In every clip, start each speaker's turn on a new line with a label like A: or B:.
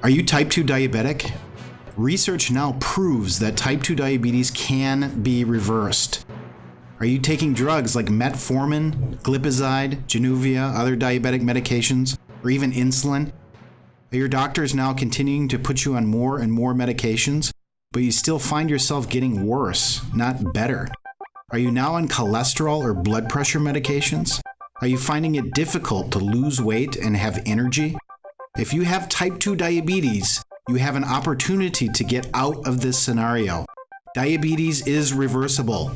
A: Are you type 2 diabetic? Research now proves that type 2 diabetes can be reversed. Are you taking drugs like metformin, glipizide, Januvia, other diabetic medications, or even insulin? Are your doctors now continuing to put you on more and more medications, but you still find yourself getting worse, not better? Are you now on cholesterol or blood pressure medications? Are you finding it difficult to lose weight and have energy? If you have type 2 diabetes, you have an opportunity to get out of this scenario. Diabetes is reversible.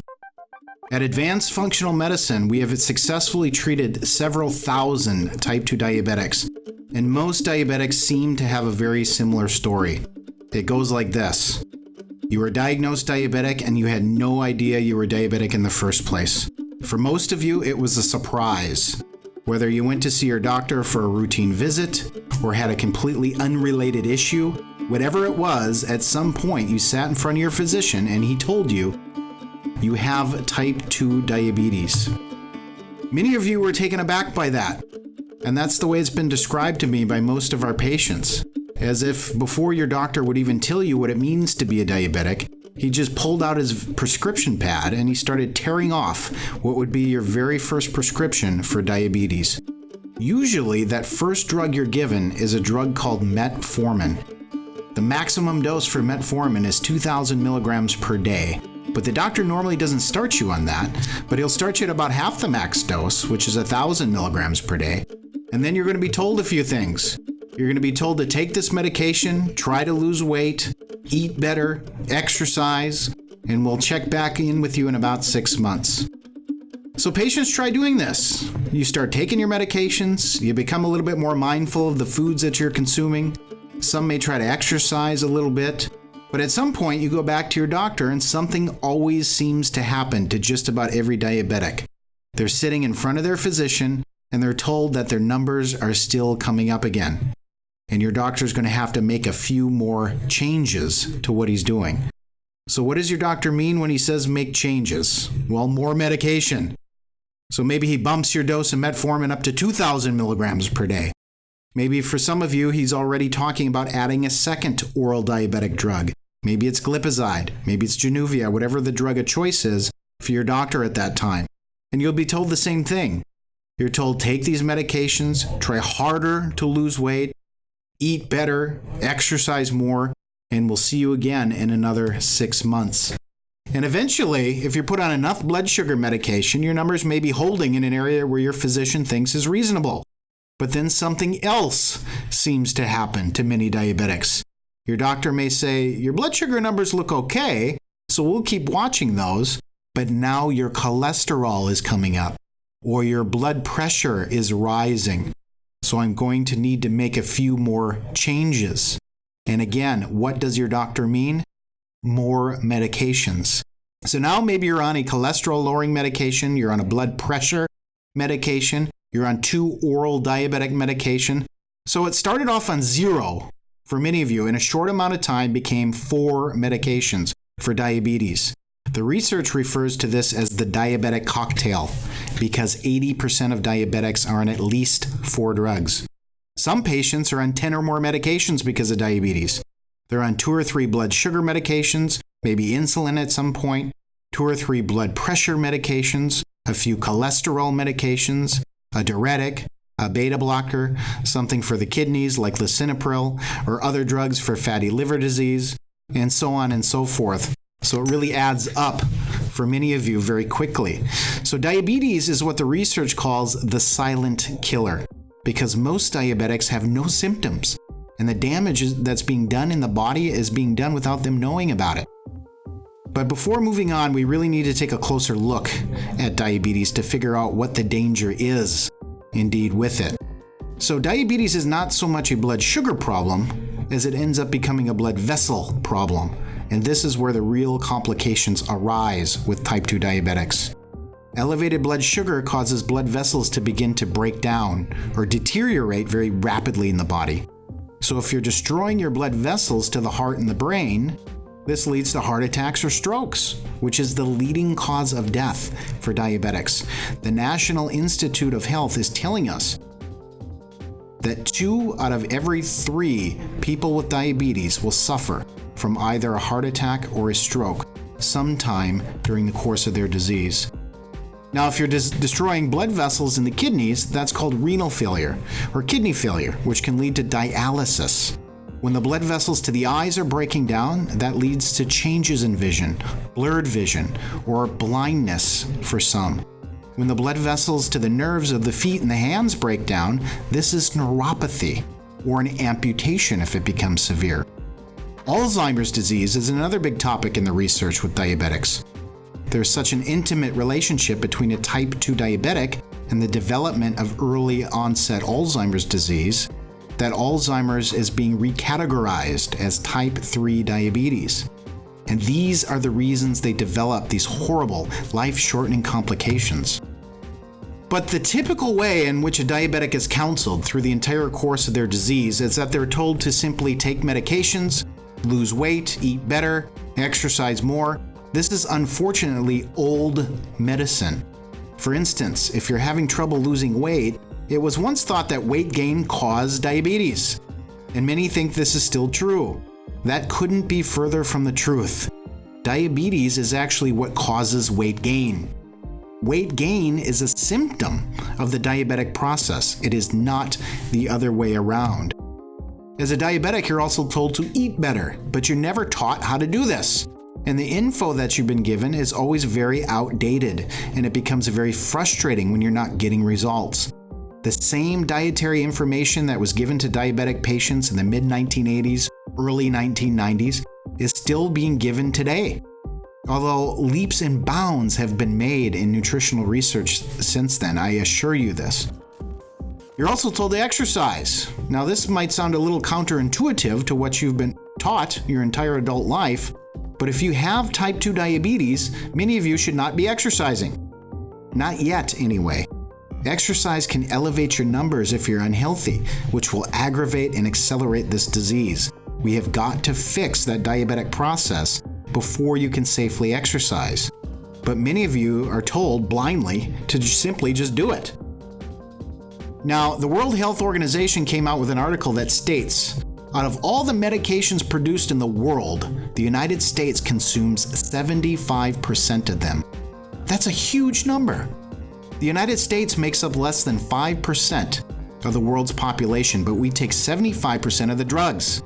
A: At Advanced Functional Medicine, we have successfully treated several thousand type 2 diabetics, and most diabetics seem to have a very similar story. It goes like this. You were diagnosed diabetic and you had no idea you were diabetic in the first place. For most of you, it was a surprise. Whether you went to see your doctor for a routine visit or had a completely unrelated issue, whatever it was, at some point you sat in front of your physician and he told you, you have type 2 diabetes. Many of you were taken aback by that, and that's the way it's been described to me by most of our patients, as if before your doctor would even tell you what it means to be a diabetic, he just pulled out his prescription pad and he started tearing off what would be your very first prescription for diabetes. Usually, that first drug you're given is a drug called metformin. The maximum dose for metformin is 2,000 milligrams per day. But the doctor normally doesn't start you on that, but he'll start you at about half the max dose, which is 1,000 milligrams per day. And then you're going to be told a few things. You're going to be told to take this medication, try to lose weight, eat better, exercise, and we'll check back in with you in about 6 months. So patients try doing this. You start taking your medications, you become a little bit more mindful of the foods that you're consuming. Some may try to exercise a little bit. But at some point, you go back to your doctor and something always seems to happen to just about every diabetic. They're sitting in front of their physician and they're told that their numbers are still coming up again. And your doctor's going to have to make a few more changes to what he's doing. So what does your doctor mean when he says make changes? Well, more medication. So maybe he bumps your dose of metformin up to 2,000 milligrams per day. Maybe for some of you, he's already talking about adding a second oral diabetic drug. Maybe it's glipizide, maybe it's Januvia, whatever the drug of choice is for your doctor at that time. And you'll be told the same thing. You're told take these medications, try harder to lose weight, eat better, exercise more, and we'll see you again in another 6 months. And eventually, if you're put on enough blood sugar medication, your numbers may be holding in an area where your physician thinks is reasonable. But then something else seems to happen to many diabetics. Your doctor may say, your blood sugar numbers look okay, so we'll keep watching those, but now your cholesterol is coming up, or your blood pressure is rising. So I'm going to need to make a few more changes. And again, what does your doctor mean? More medications. So now maybe you're on a cholesterol-lowering medication, you're on a blood pressure medication, you're on 2 oral diabetic medication. So it started off on 0 for many of you. In a short amount of time became 4 medications for diabetes. The research refers to this as the diabetic cocktail because 80% of diabetics are on at least 4 drugs. Some patients are on 10 or more medications because of diabetes. They're on 2 or 3 blood sugar medications, maybe insulin at some point, 2 or 3 blood pressure medications, a few cholesterol medications, a diuretic, a beta blocker, something for the kidneys like lisinopril, or other drugs for fatty liver disease, and so on and so forth. So it really adds up for many of you very quickly. So diabetes is what the research calls the silent killer, because most diabetics have no symptoms, and the damage that's being done in the body is being done without them knowing about it. But before moving on, we really need to take a closer look at diabetes to figure out what the danger is indeed with it. So diabetes is not so much a blood sugar problem as it ends up becoming a blood vessel problem. And this is where the real complications arise with type 2 diabetics. Elevated blood sugar causes blood vessels to begin to break down or deteriorate very rapidly in the body. So if you're destroying your blood vessels to the heart and the brain, this leads to heart attacks or strokes, which is the leading cause of death for diabetics. The National Institute of Health is telling us that 2 out of every 3 people with diabetes will suffer from either a heart attack or a stroke sometime during the course of their disease. Now, if you're destroying blood vessels in the kidneys, that's called renal failure or kidney failure, which can lead to dialysis. When the blood vessels to the eyes are breaking down, that leads to changes in vision, blurred vision, or blindness for some. When the blood vessels to the nerves of the feet and the hands break down, this is neuropathy, or an amputation if it becomes severe. Alzheimer's disease is another big topic in the research with diabetics. There's such an intimate relationship between a type 2 diabetic and the development of early onset Alzheimer's disease that Alzheimer's is being recategorized as type 3 diabetes. And these are the reasons they develop these horrible, life-shortening complications. But the typical way in which a diabetic is counseled through the entire course of their disease is that they're told to simply take medications, lose weight, eat better, exercise more. This is unfortunately old medicine. For instance, if you're having trouble losing weight, it was once thought that weight gain caused diabetes, and many think this is still true. That couldn't be further from the truth. Diabetes is actually what causes weight gain. Weight gain is a symptom of the diabetic process. It is not the other way around. As a diabetic, you're also told to eat better, but you're never taught how to do this. And the info that you've been given is always very outdated, and it becomes very frustrating when you're not getting results. The same dietary information that was given to diabetic patients in the mid-1980s, early 1990s, is still being given today. Although leaps and bounds have been made in nutritional research since then, I assure you this. You're also told to exercise. Now, this might sound a little counterintuitive to what you've been taught your entire adult life, but if you have type 2 diabetes, many of you should not be exercising. Not yet, anyway. Exercise can elevate your numbers if you're unhealthy, which will aggravate and accelerate this disease. We have got to fix that diabetic process before you can safely exercise. But many of you are told blindly to simply just do it. Now, the World Health Organization came out with an article that states, out of all the medications produced in the world, the United States consumes 75% of them. That's a huge number. The United States makes up less than 5% of the world's population, but we take 75% of the drugs.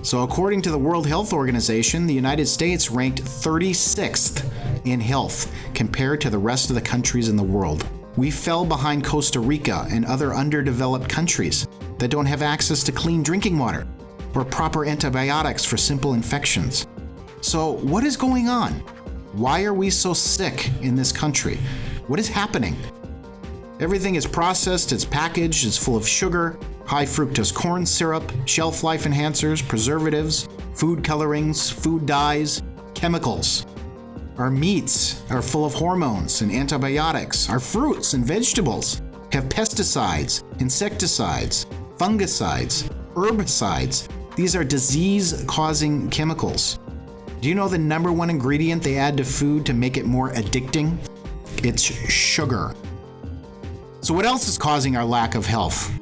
A: So according to the World Health Organization, the United States ranked 36th in health compared to the rest of the countries in the world. We fell behind Costa Rica and other underdeveloped countries that don't have access to clean drinking water or proper antibiotics for simple infections. So what is going on? Why are we so sick in this country? What is happening? Everything is processed, it's packaged, it's full of sugar, high fructose corn syrup, shelf life enhancers, preservatives, food colorings, food dyes, chemicals. Our meats are full of hormones and antibiotics. Our fruits and vegetables have pesticides, insecticides, fungicides, herbicides. These are disease-causing chemicals. Do you know the number one ingredient they add to food to make it more addicting? It's sugar. So what else is causing our lack of health?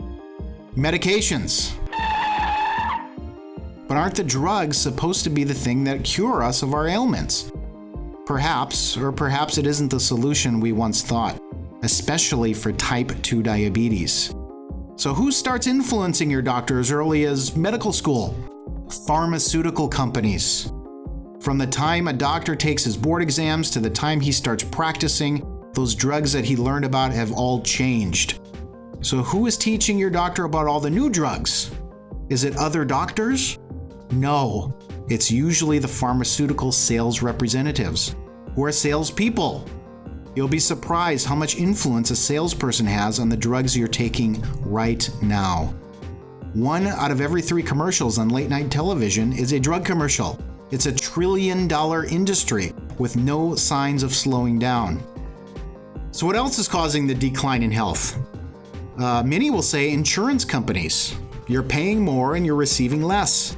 A: Medications. But aren't the drugs supposed to be the thing that cure us of our ailments? Perhaps, or perhaps it isn't the solution we once thought, especially for type 2 diabetes. So who starts influencing your doctor as early as medical school? Pharmaceutical companies. From the time a doctor takes his board exams to the time he starts practicing, those drugs that he learned about have all changed. So who is teaching your doctor about all the new drugs? Is it other doctors? No, it's usually the pharmaceutical sales representatives, who are salespeople. You'll be surprised how much influence a salesperson has on the drugs you're taking right now. 1 out of every 3 commercials on late night television is a drug commercial. It's a $1 trillion industry with no signs of slowing down. So what else is causing the decline in health? Many will say insurance companies. You're paying more and you're receiving less.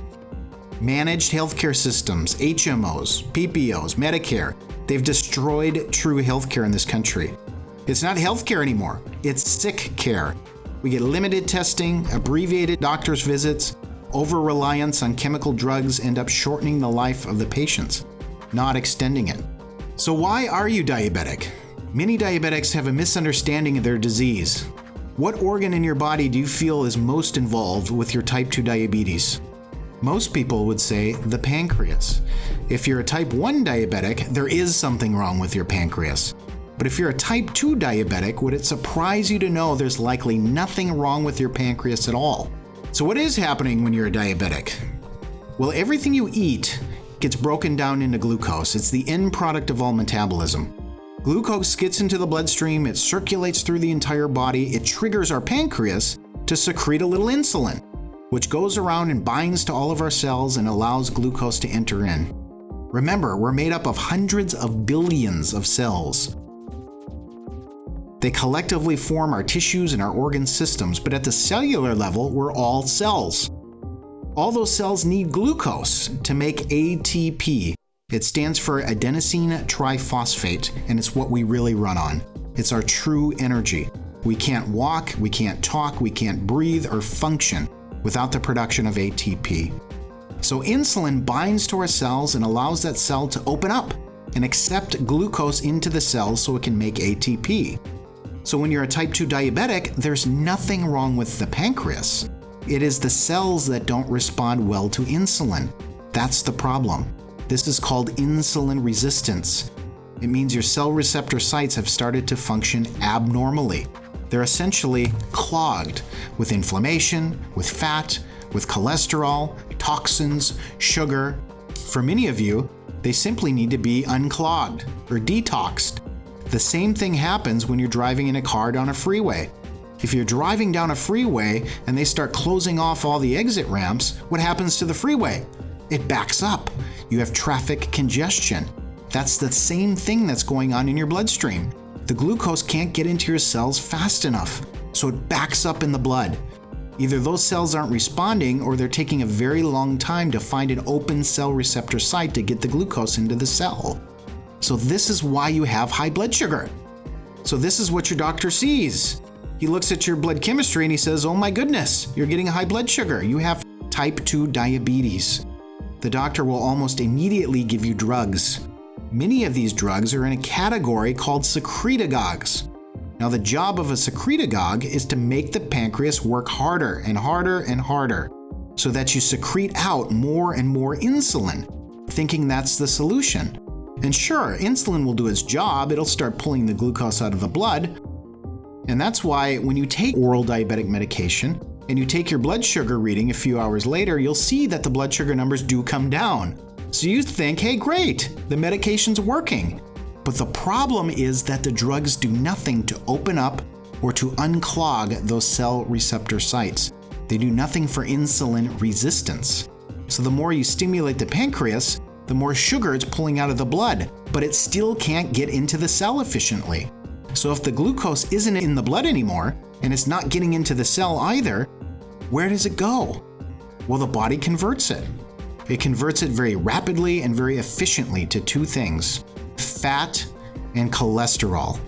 A: Managed healthcare systems, HMOs, PPOs, Medicare, they've destroyed true healthcare in this country. It's not healthcare anymore, it's sick care. We get limited testing, abbreviated doctor's visits, over-reliance on chemical drugs end up shortening the life of the patients, not extending it. So why are you diabetic? Many diabetics have a misunderstanding of their disease. What organ in your body do you feel is most involved with your type 2 diabetes? Most people would say the pancreas. If you're a type 1 diabetic, there is something wrong with your pancreas. But if you're a type 2 diabetic, would it surprise you to know there's likely nothing wrong with your pancreas at all? So what is happening when you're a diabetic? Well, everything you eat gets broken down into glucose. It's the end product of all metabolism. Glucose gets into the bloodstream, it circulates through the entire body, it triggers our pancreas to secrete a little insulin, which goes around and binds to all of our cells and allows glucose to enter in. Remember, we're made up of hundreds of billions of cells. They collectively form our tissues and our organ systems, but at the cellular level, we're all cells. All those cells need glucose to make ATP. It stands for adenosine triphosphate, and it's what we really run on. It's our true energy. We can't walk, we can't talk, we can't breathe or function without the production of ATP. So insulin binds to our cells and allows that cell to open up and accept glucose into the cells so it can make ATP. So when you're a type 2 diabetic, there's nothing wrong with the pancreas. It is the cells that don't respond well to insulin. That's the problem. This is called insulin resistance. It means your cell receptor sites have started to function abnormally. They're essentially clogged with inflammation, with fat, with cholesterol, toxins, sugar. For many of you, they simply need to be unclogged or detoxed. The same thing happens when you're driving in a car down a freeway. If you're driving down a freeway and they start closing off all the exit ramps, what happens to the freeway? It backs up. You have traffic congestion. That's the same thing that's going on in your bloodstream. The glucose can't get into your cells fast enough, so it backs up in the blood. Either those cells aren't responding or they're taking a very long time to find an open cell receptor site to get the glucose into the cell. So this is why you have high blood sugar. So this is what your doctor sees. He looks at your blood chemistry and he says, oh my goodness, you're getting high blood sugar. You have type 2 diabetes. The doctor will almost immediately give you drugs. Many of these drugs are in a category called secretagogues. Now the job of a secretagogue is to make the pancreas work harder and harder and harder so that you secrete out more and more insulin, thinking that's the solution. And sure, insulin will do its job. It'll start pulling the glucose out of the blood. And that's why when you take oral diabetic medication and you take your blood sugar reading a few hours later, you'll see that the blood sugar numbers do come down. So you think, hey, great, the medication's working. But the problem is that the drugs do nothing to open up or to unclog those cell receptor sites. They do nothing for insulin resistance. So the more you stimulate the pancreas, the more sugar it's pulling out of the blood, but it still can't get into the cell efficiently. So if the glucose isn't in the blood anymore, and it's not getting into the cell either, where does it go? Well, the body converts it. It converts it very rapidly and very efficiently to two things: fat and cholesterol.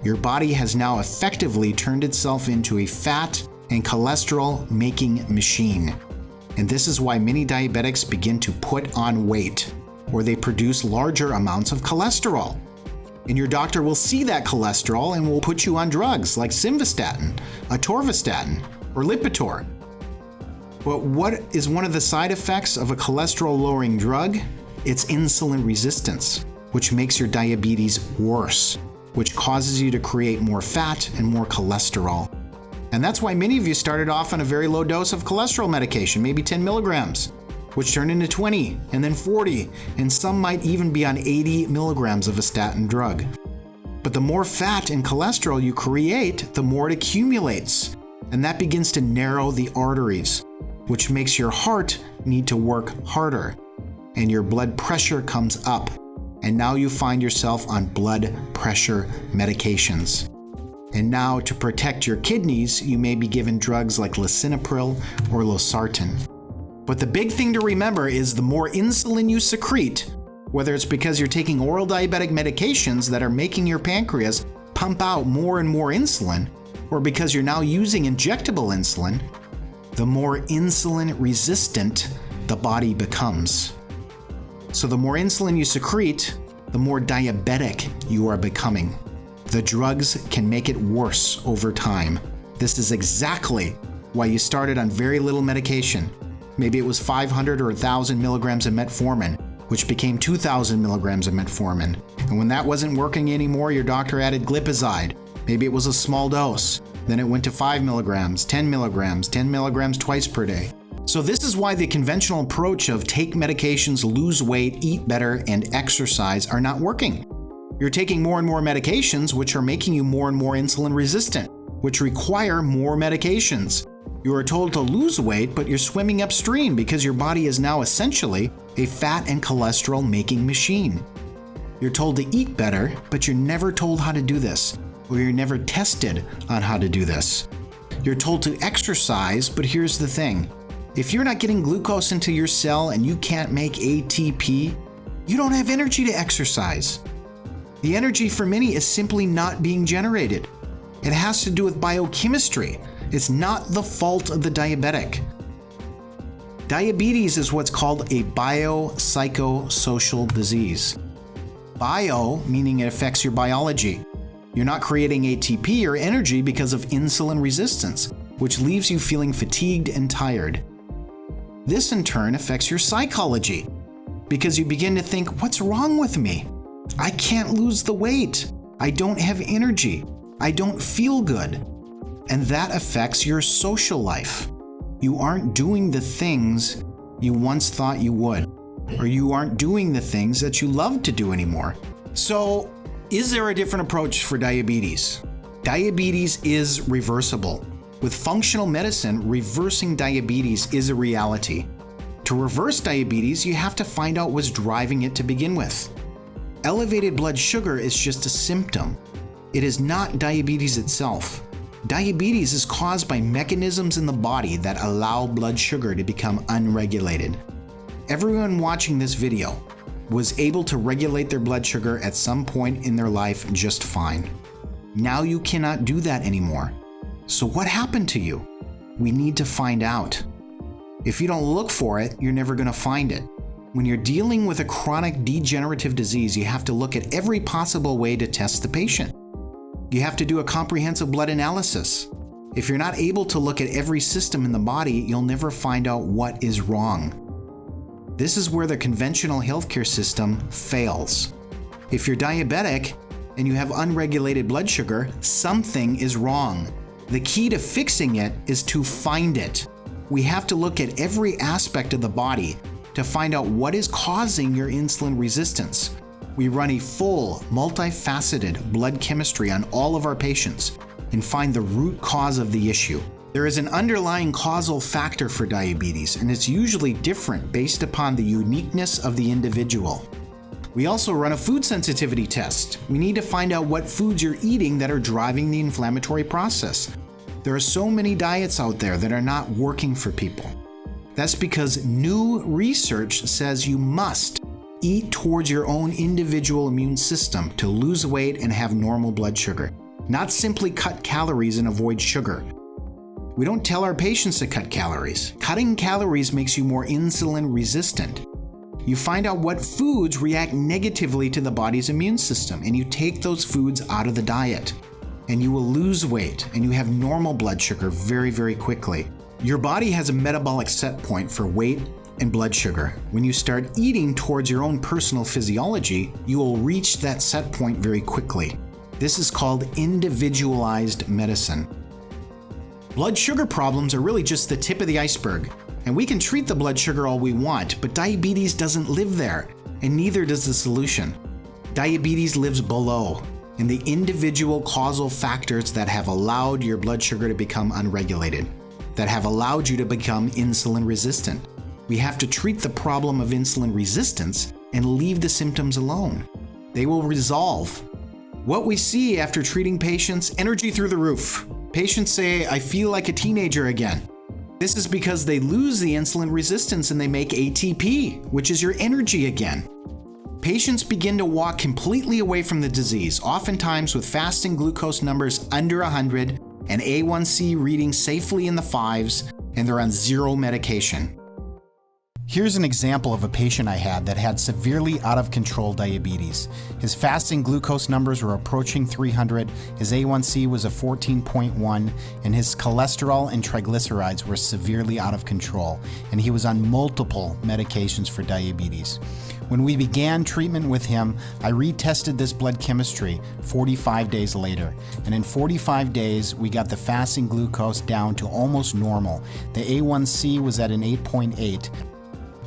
A: Your body has now effectively turned itself into a fat and cholesterol making machine. And this is why many diabetics begin to put on weight, or they produce larger amounts of cholesterol. And your doctor will see that cholesterol and will put you on drugs like simvastatin, atorvastatin, or Lipitor. But what is one of the side effects of a cholesterol-lowering drug? It's insulin resistance, which makes your diabetes worse, which causes you to create more fat and more cholesterol. And that's why many of you started off on a very low dose of cholesterol medication, maybe 10 milligrams, which turned into 20, and then 40, and some might even be on 80 milligrams of a statin drug. But the more fat and cholesterol you create, the more it accumulates, and that begins to narrow the arteries, which makes your heart need to work harder, and your blood pressure comes up, and now you find yourself on blood pressure medications. And now, to protect your kidneys, you may be given drugs like lisinopril or losartan. But the big thing to remember is the more insulin you secrete, whether it's because you're taking oral diabetic medications that are making your pancreas pump out more and more insulin, or because you're now using injectable insulin, the more insulin resistant the body becomes. So the more insulin you secrete, the more diabetic you are becoming. The drugs can make it worse over time. This is exactly why you started on very little medication. Maybe it was 500 or 1,000 milligrams of metformin, which became 2,000 milligrams of metformin. And when that wasn't working anymore, your doctor added glipizide. Maybe it was a small dose. Then it went to 5 milligrams, 10 milligrams twice per day. So this is why the conventional approach of take medications, lose weight, eat better, and exercise are not working. You're taking more and more medications, which are making you more and more insulin resistant, which require more medications. You are told to lose weight, but you're swimming upstream because your body is now essentially a fat and cholesterol making machine. You're told to eat better, but you're never told how to do this, or you're never tested on how to do this. You're told to exercise, but here's the thing. If you're not getting glucose into your cell and you can't make ATP, you don't have energy to exercise. The energy for many is simply not being generated. It has to do with biochemistry. It's not the fault of the diabetic. Diabetes is what's called a biopsychosocial disease. Bio meaning it affects your biology. You're not creating ATP or energy because of insulin resistance, which leaves you feeling fatigued and tired. This in turn affects your psychology because you begin to think, what's wrong with me? I can't lose the weight. I don't have energy. I don't feel good. And that affects your social life. You aren't doing the things you once thought you would, or you aren't doing the things that you love to do anymore. So, is there a different approach for diabetes? Diabetes is reversible. With functional medicine, reversing diabetes is a reality. To reverse diabetes, you have to find out what's driving it to begin with. Elevated blood sugar is just a symptom. It is not diabetes itself. Diabetes is caused by mechanisms in the body that allow blood sugar to become unregulated. Everyone watching this video was able to regulate their blood sugar at some point in their life just fine. Now you cannot do that anymore. So what happened to you? We need to find out. If you don't look for it, you're never going to find it. When you're dealing with a chronic degenerative disease, you have to look at every possible way to test the patient. You have to do a comprehensive blood analysis. If you're not able to look at every system in the body, you'll never find out what is wrong. This is where the conventional healthcare system fails. If you're diabetic and you have unregulated blood sugar, something is wrong. The key to fixing it is to find it. We have to look at every aspect of the body to find out what is causing your insulin resistance. We run a full, multifaceted blood chemistry on all of our patients and find the root cause of the issue. There is an underlying causal factor for diabetes, and it's usually different based upon the uniqueness of the individual. We also run a food sensitivity test. We need to find out what foods you're eating that are driving the inflammatory process. There are so many diets out there that are not working for people. That's because new research says you must eat towards your own individual immune system to lose weight and have normal blood sugar, not simply cut calories and avoid sugar. We don't tell our patients to cut calories. Cutting calories makes you more insulin resistant. You find out what foods react negatively to the body's immune system, and you take those foods out of the diet. And you will lose weight, and you have normal blood sugar very, very quickly. Your body has a metabolic set point for weight and blood sugar. When you start eating towards your own personal physiology, you will reach that set point very quickly. This is called individualized medicine. Blood sugar problems are really just the tip of the iceberg, and we can treat the blood sugar all we want, but diabetes doesn't live there, and neither does the solution. Diabetes lives below, in the individual causal factors that have allowed your blood sugar to become unregulated, that have allowed you to become insulin resistant. We have to treat the problem of insulin resistance and leave the symptoms alone. They will resolve. What we see after treating patients, energy through the roof. Patients say, I feel like a teenager again. This is because they lose the insulin resistance and they make ATP, which is your energy again. Patients begin to walk completely away from the disease, oftentimes with fasting glucose numbers under 100 an A1C reading safely in the 5s, and they're on zero medication. Here's an example of a patient I had that had severely out of control diabetes. His fasting glucose numbers were approaching 300, his A1C was a 14.1, and his cholesterol and triglycerides were severely out of control, and he was on multiple medications for diabetes. When we began treatment with him, I retested this blood chemistry 45 days later, and in 45 days, we got the fasting glucose down to almost normal. The A1C was at an 8.8.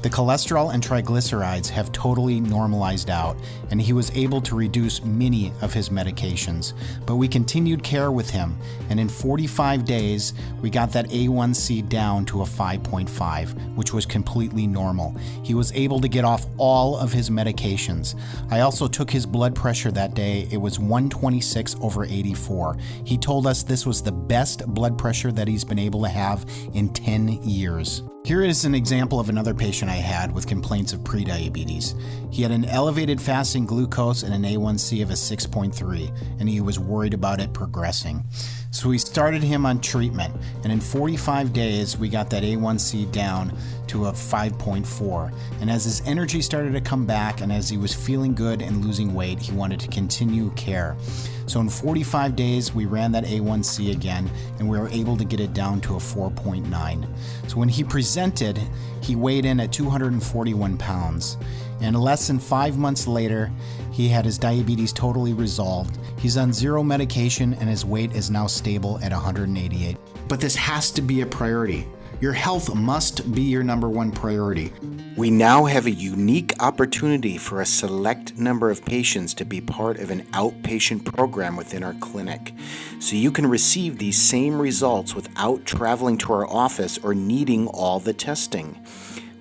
A: The cholesterol and triglycerides have totally normalized out, and he was able to reduce many of his medications. But we continued care with him, and in 45 days, we got that A1C down to a 5.5, which was completely normal. He was able to get off all of his medications. I also took his blood pressure that day. It was 126/84. He told us this was the best blood pressure that he's been able to have in 10 years. Here is an example of another patient I had with complaints of prediabetes. He had an elevated fasting glucose and an A1C of a 6.3, and he was worried about it progressing. So we started him on treatment, and in 45 days, we got that A1C down to a 5.4. And as his energy started to come back, and as he was feeling good and losing weight, he wanted to continue care. So in 45 days, we ran that A1C again, and we were able to get it down to a 4.9. So when he presented, he weighed in at 241 pounds. And less than 5 months later, he had his diabetes totally resolved. He's on zero medication, and his weight is now stable at 188. But this has to be a priority. Your health must be your number one priority. We now have a unique opportunity for a select number of patients to be part of an outpatient program within our clinic. So you can receive these same results without traveling to our office or needing all the testing.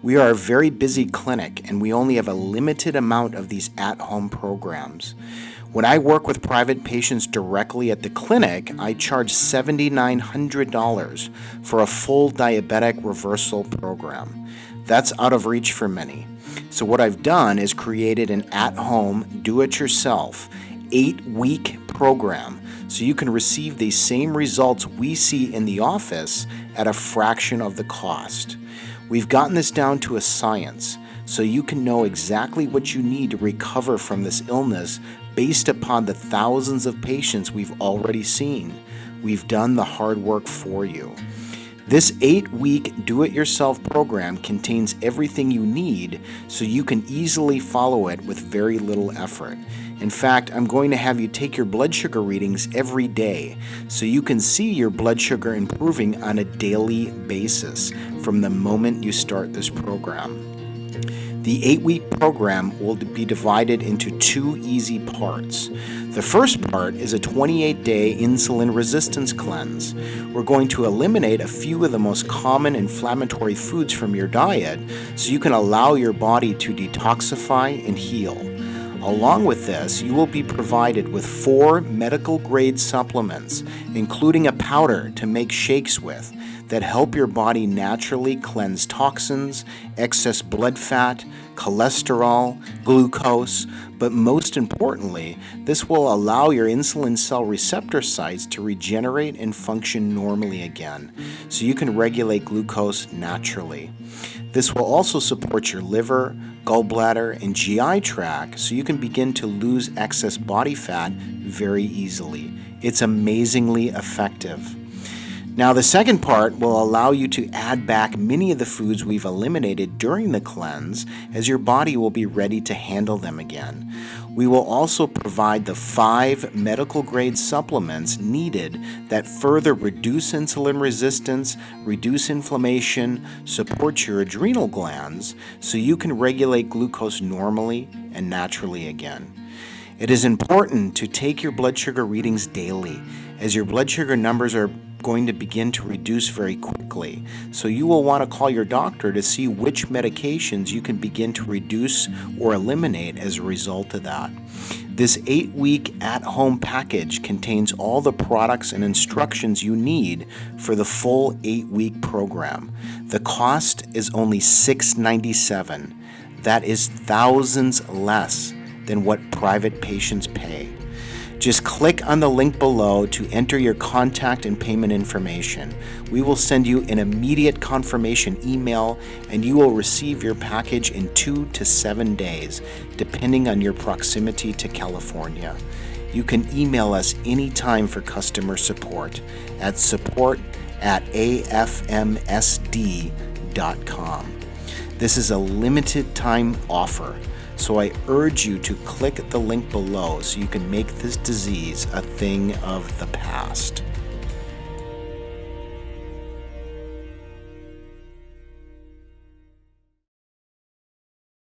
A: We are a very busy clinic, and we only have a limited amount of these at-home programs. When I work with private patients directly at the clinic, I charge $7,900 for a full diabetic reversal program. That's out of reach for many. So what I've done is created an at-home, do-it-yourself, 8-week program so you can receive the same results we see in the office at a fraction of the cost. We've gotten this down to a science, so you can know exactly what you need to recover from this illness based upon the thousands of patients we've already seen. We've done the hard work for you. This 8-week do-it-yourself program contains everything you need so you can easily follow it with very little effort. In fact, I'm going to have you take your blood sugar readings every day so you can see your blood sugar improving on a daily basis from the moment you start this program. The 8-week program will be divided into 2 easy parts. The first part is a 28-day insulin resistance cleanse. We're going to eliminate a few of the most common inflammatory foods from your diet so you can allow your body to detoxify and heal. Along with this, you will be provided with 4 medical-grade supplements, including a powder to make shakes with, that help your body naturally cleanse toxins, excess blood fat, cholesterol, glucose, but most importantly, this will allow your insulin cell receptor sites to regenerate and function normally again, so you can regulate glucose naturally. This will also support your liver, gallbladder, and GI tract so you can begin to lose excess body fat very easily. It's amazingly effective. Now, the second part will allow you to add back many of the foods we've eliminated during the cleanse, as your body will be ready to handle them again. We will also provide the 5 medical-grade supplements needed that further reduce insulin resistance, reduce inflammation, support your adrenal glands, so you can regulate glucose normally and naturally again. It is important to take your blood sugar readings daily, as your blood sugar numbers are going to begin to reduce very quickly. So you will want to call your doctor to see which medications you can begin to reduce or eliminate as a result of that. This 8-week at-home package contains all the products and instructions you need for the full 8-week program. The cost is only $697. That is thousands less than what private patients pay. Just click on the link below to enter your contact and payment information. We will send you an immediate confirmation email, and you will receive your package in 2 to 7 days, depending on your proximity to California. You can email us anytime for customer support at support@afmsd.com. This is a limited time offer, so I urge you to click the link below so you can make this disease a thing of the past.